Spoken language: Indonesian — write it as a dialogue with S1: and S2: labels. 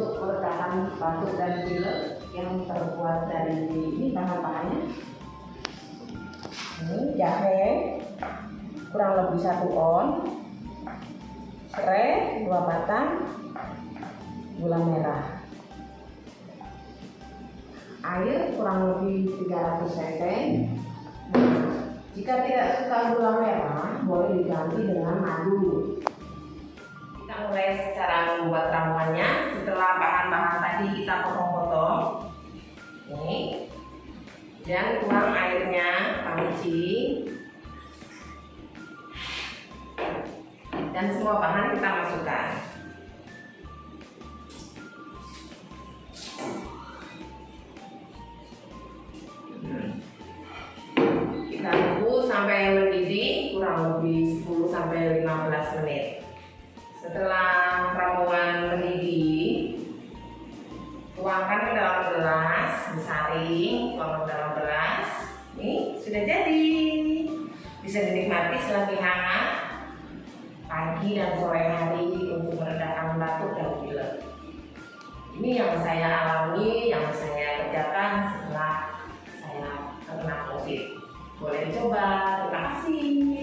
S1: untuk peredakan batuk dan pilek yang terbuat dari ini bahan-bahannya. Ini jahe kurang lebih 1 on, serai 2 batang, gula merah, air kurang lebih 300 cc. Jika tidak suka gula merah, boleh diganti dengan madu. Kita mulai cara membuat ramuannya. Setelah bahan-bahan tadi kita potong-potong, ini, dan tuang airnya, kita cuci, dan semua bahan kita masukkan. Kita tunggu sampai mendidih kurang lebih 10-15 menit. Setelah ramuan mendidih, tuangkan ke dalam gelas, disaring, tuang ke dalam gelas. Ini sudah jadi. Bisa dinikmati selagi hangat pagi dan sore hari untuk meredakan batuk dan pilek. Ini yang saya alami, yang saya kerjakan setelah saya terkena COVID. Boleh dicoba. Terima kasih.